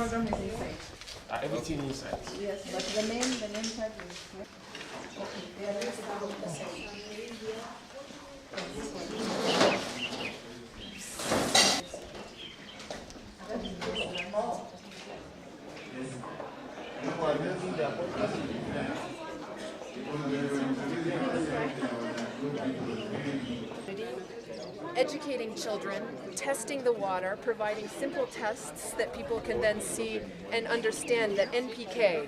Symposium is inside. Everything inside. Yes, but the main part is. Educating children, testing the water, providing simple tests that people can then see and understand that NPK,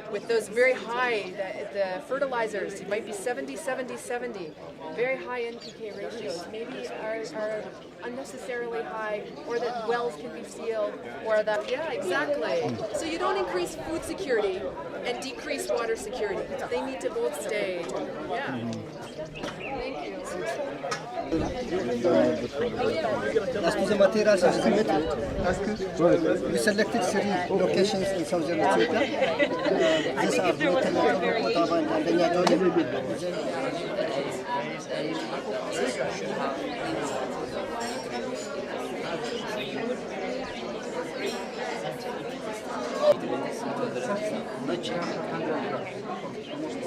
with those very high, the fertilizers, it might be 70, 70, 70, very high NPK ratios, maybe are unnecessarily high, or that wells can be sealed, or that, yeah, exactly. So you don't increase food security and decrease water security. They need to both stay, yeah. Thank you. As to the materials of the metal, we selected 3 locations in southern Ethiopia. These are Otava and Benyadoli.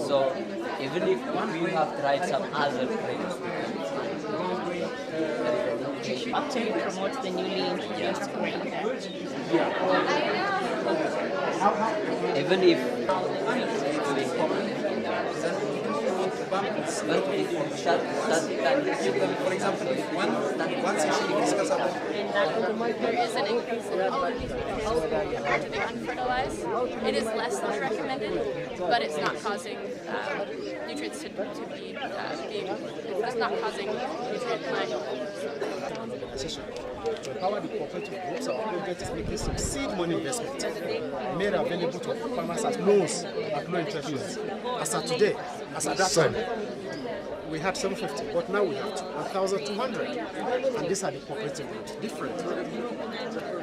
So even if we have tried some other things, to promote the newly introduced even if For example, one session we discuss about there is an increase in compared to the unfertilized. It is less than recommended, but it's not causing nutrients to be it's not causing nutrient decline. to empower the cooperative groups. Our project is making some seed money investment made available to farmers at loans at low interest rates. As of today, as at that time, we had 750, but now we have 1,200. And these are the cooperative groups, different.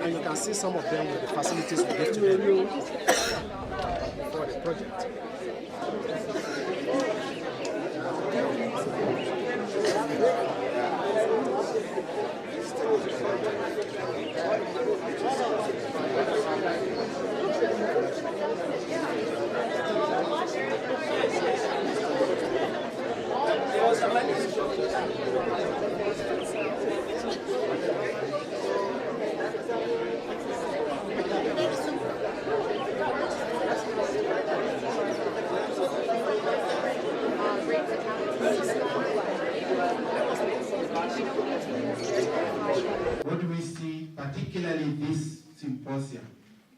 And you can see some of them with the facilities we give to them for the project. What we see, particularly this symposium,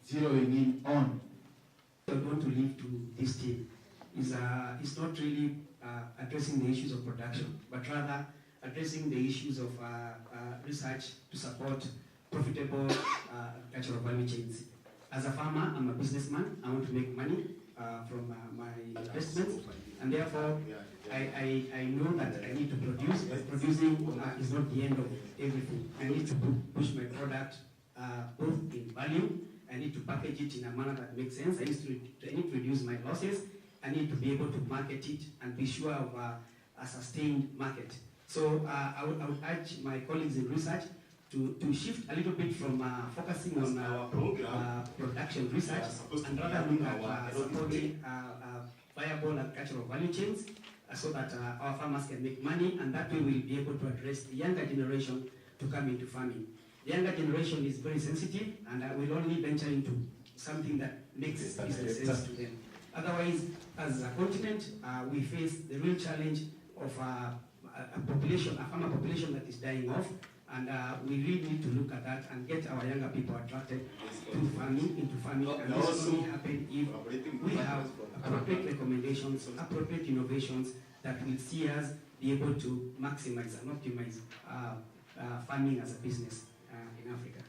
zeroing in on, we're going to leave to this team, is not really addressing the issues of production, but rather addressing the issues of research to support profitable agricultural value chains. As a farmer, I'm a businessman. I want to make money from my investments, and therefore I know that I need to produce, but producing is not the end of everything. I need to push my product both in value. I need to package it in a manner that makes sense. I need to reduce my losses. I need to be able to market it and be sure of a sustained market. So I would urge my colleagues in research to shift a little bit from focusing on production research and rather look at supporting viable agricultural value chains so that our farmers can make money, and that way we'll be able to address the younger generation to come into farming. The younger generation is very sensitive and will only venture into something that makes business sense to them. Otherwise, as a continent, we face the real challenge of a farmer population that is dying off, and we really need to look at that and get our younger people attracted to farming, into farming, and this will only happen if we have appropriate recommendations, appropriate innovations that will see us be able to maximize and optimize farming as a business in Africa.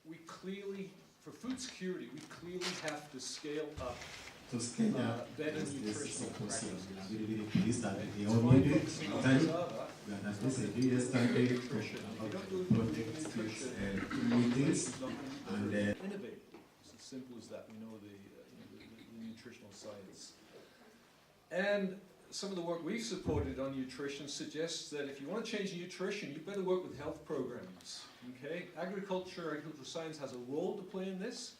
We clearly, for food security, we clearly have to scale up better nutritional practices. Really pleased that they all made it on time. We understand the year started projects and meetings and innovate. It's as simple as that. We know the nutritional science. And some of the work we've supported on nutrition suggests that if you want to change nutrition, you better work with health programs. Okay, agricultural science has a role to play in this,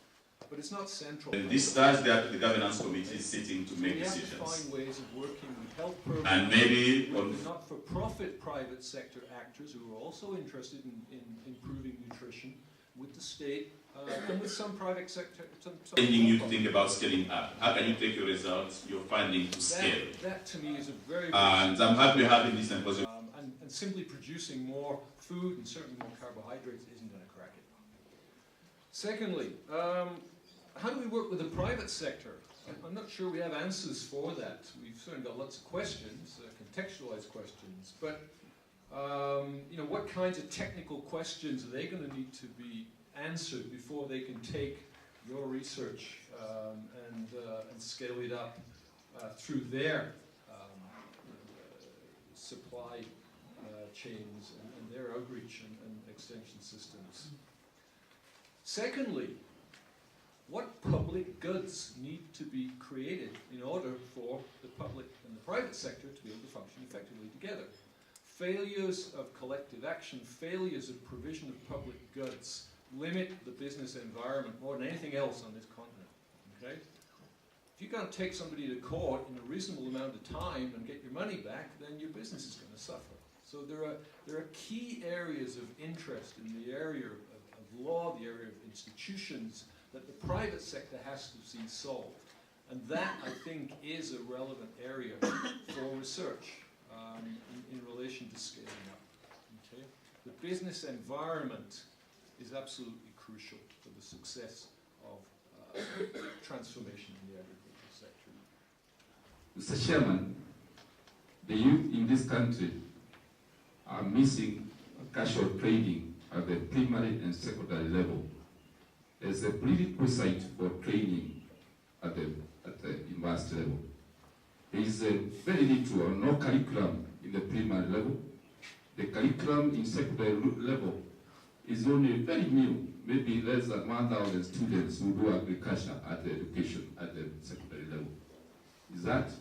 but it's not central. And this does that the governance committee is sitting to make decisions. We have to find ways of working with health programs and maybe with not-for-profit private sector actors who are also interested in improving nutrition, with the state, and with some private sector. Challenging you to think about scaling up. How can you take your results, your finding to scale? That to me is a very, and I'm happy we're having this symposium. And simply producing more food and certainly more carbohydrates isn't going to crack it. Secondly, how do we work with the private sector? I'm not sure we have answers for that. We've certainly got lots of questions, contextualized questions, but you know, what kinds of technical questions are they going to need to be answered before they can take your research and scale it up through their supply chains and their outreach and extension systems. Secondly, what public goods need to be created in order for the public and the private sector to be able to function effectively together? Failures of collective action, failures of provision of public goods limit the business environment more than anything else on this continent. Okay? If you can't take somebody to court in a reasonable amount of time and get your money back, then your business is going to suffer. So there are key areas of interest in the area of law, the area of institutions, that the private sector has to see solved. And that, I think, is a relevant area for research in relation to scaling up. Okay? The business environment is absolutely crucial for the success of transformation in the agricultural sector. Mr. Chairman, the youth in this country are missing casual trading at the primary and secondary level as a prerequisite for training at the university level. There is very little or no curriculum in the primary level. The curriculum in secondary level is only very new, maybe less than 1,000 students who do agriculture at the education at the secondary level. Is that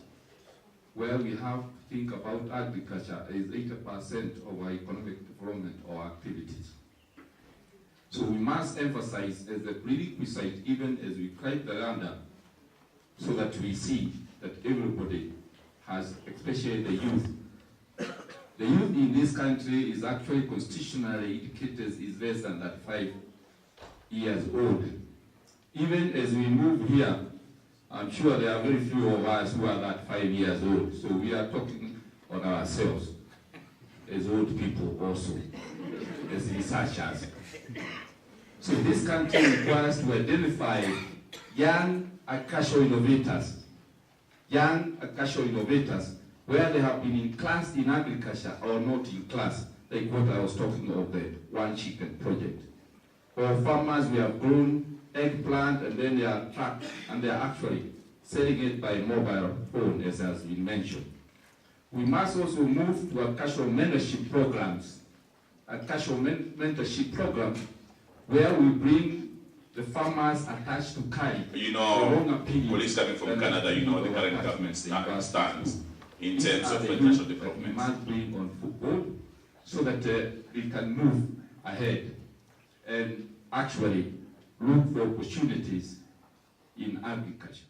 where we have to think about agriculture as 80% of our economic development or activities? So we must emphasize as a prerequisite even as we climb the ladder so that we see that everybody has, especially the youth. The youth in this country is actually constitutionally indicated is less than 5 years old. Even as we move here, I'm sure there are very few of us who are that 5 years old. So we are talking on ourselves as old people also, as researchers. So this country requires to identify young agricultural innovators, where they have been in class in agriculture or not in class, like what I was talking of, the One Chicken project. Or farmers who have grown eggplant and then they are tracked and they are actually selling it by mobile phone, as has been mentioned. We must also move to agricultural mentorship programs, where we bring the farmers attached to CARI. You know, police coming from Canada, you know, the current government stands in terms of financial development. We must bring on football so that we can move ahead and actually look for opportunities in agriculture.